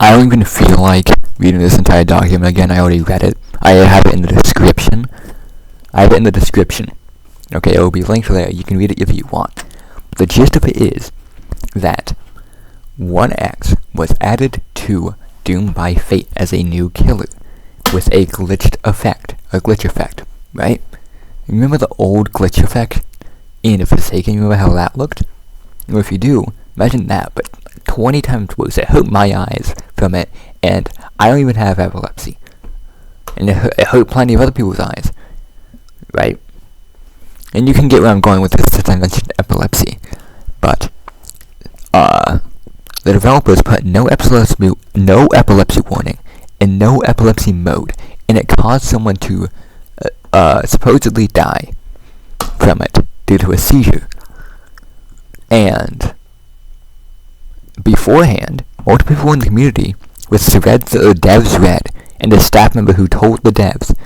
I don't even feel like reading this entire document again. I already read it. I have it in the description. Okay, it will be linked there. You can read it if you want. The gist of it is that 1X was added to Doom by Fate as a new killer with a glitch effect, right? Remember the old glitch effect in Forsaken? Remember how that looked? Well, if you do, imagine that, but 20 times worse. It hurt my eyes from it, and I don't even have epilepsy. And it hurt plenty of other people's eyes, right? And you can get where I'm going with this since I mentioned epilepsy. But, the developers put no epilepsy warning and no epilepsy mode, and it caused someone to supposedly die from it due to a seizure. And beforehand, multiple people in the community with threads that the devs read, and a staff member who told the devs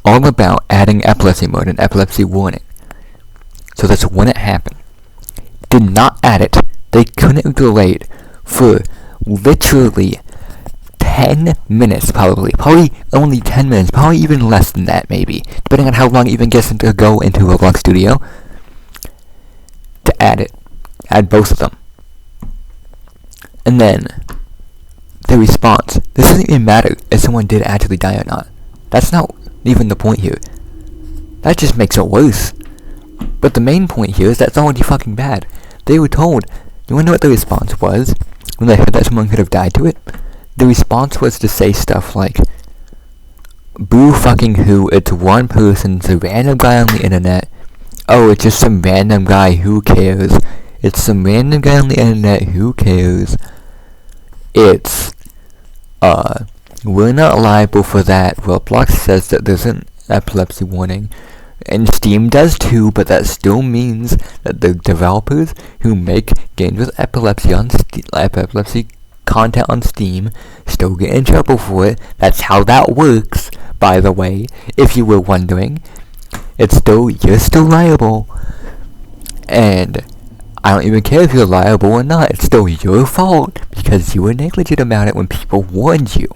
all about adding epilepsy mode and epilepsy warning. So that's when it happened. Did not add it. They couldn't have delayed for literally 10 minutes, probably only 10 minutes, probably even less than that, maybe, depending on how long it even gets to go into Roblox Studio, to add both of them. And then, the response, this doesn't even matter if someone did actually die or not. That's not even the point here. That just makes it worse. But the main point here is that's already fucking bad. They were told, you wanna know what the response was when they heard that someone could have died to it? The response was to say stuff like, boo fucking who, it's one person, it's a random guy on the internet. Oh, it's just some random guy, who cares? It's some random guy on the internet, who cares? It's, we're not liable for that. Roblox says that there's an epilepsy warning. And Steam does too, but that still means that the developers who make games with epilepsy content on Steam still get in trouble for it. That's how that works, by the way, if you were wondering. You're still liable. And I don't even care if you're liable or not. It's still your fault because you were negligent about it when people warned you.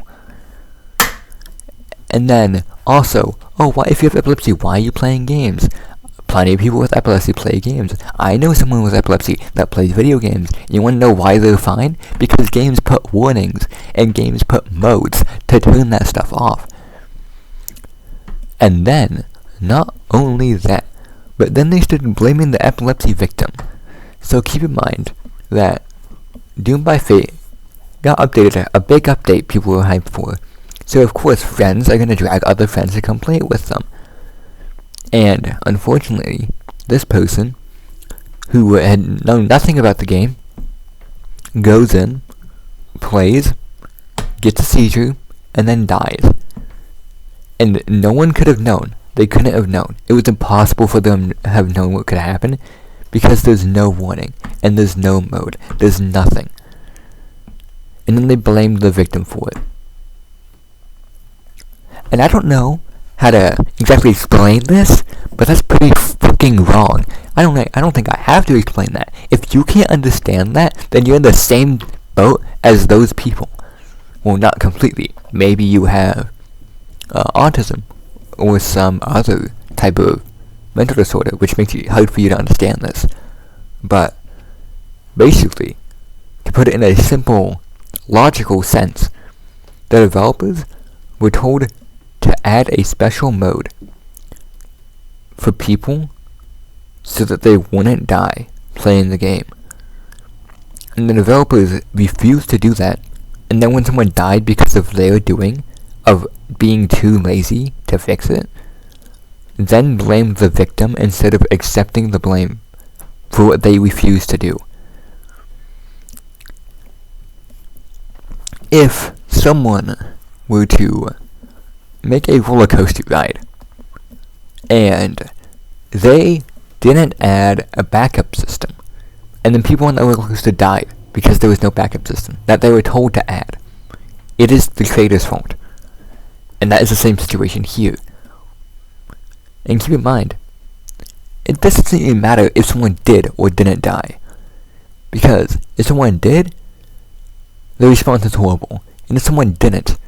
And then, also, what if you have epilepsy? Why are you playing games? Plenty of people with epilepsy play games. I know someone with epilepsy that plays video games. You want to know why they're fine? Because games put warnings, and games put modes to turn that stuff off. And then, not only that, but then they started blaming the epilepsy victim. So keep in mind that Doom by Fate got updated, a big update people were hyped for. So of course friends are going to drag other friends to come play it with them. And unfortunately, this person, who had known nothing about the game, goes in, plays, gets a seizure, and then dies. And no one could have known. They couldn't have known. It was impossible for them to have known what could happen, because there's no warning, and there's no mode, there's nothing. And then they blamed the victim for it. And I don't know how to exactly explain this, but that's pretty fucking wrong. I don't think I have to explain that. If you can't understand that, then you're in the same boat as those people. Well, not completely. Maybe you have autism or some other type of mental disorder, which makes it hard for you to understand this. But basically, to put it in a simple, logical sense, the developers were told to add a special mode for people so that they wouldn't die playing the game. And the developers refused to do that, and then when someone died because of their doing, of being too lazy to fix it, then blamed the victim instead of accepting the blame for what they refused to do. If someone were to make a roller coaster ride, and they didn't add a backup system, and then people on the roller coaster died because there was no backup system that they were told to add, it is the creator's fault. And that is the same situation here. And keep in mind, it doesn't even matter if someone did or didn't die, because if someone did, the response is horrible. And if someone didn't,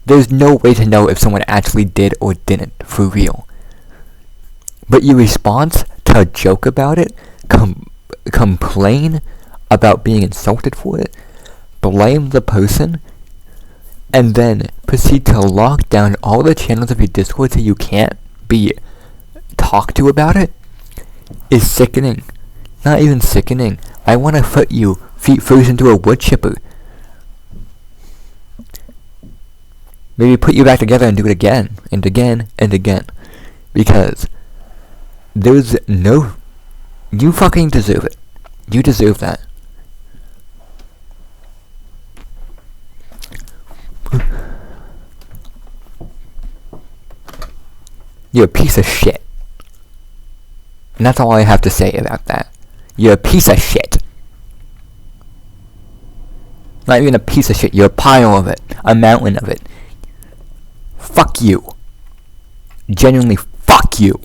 there's no way to know if someone actually did or didn't for real. But your response to a joke about it, complain about being insulted for it, blame the person, and then proceed to lock down all the channels of your Discord so you can't be talked to about it, is sickening. Not even sickening. I want to put you feet first into a wood chipper. Maybe put you back together and do it again, and again, and again. Because there's no... You fucking deserve it. You deserve that. You're a piece of shit. And that's all I have to say about that. You're a piece of shit. Not even a piece of shit, you're a pile of it. A mountain of it. Fuck you. Genuinely, fuck you.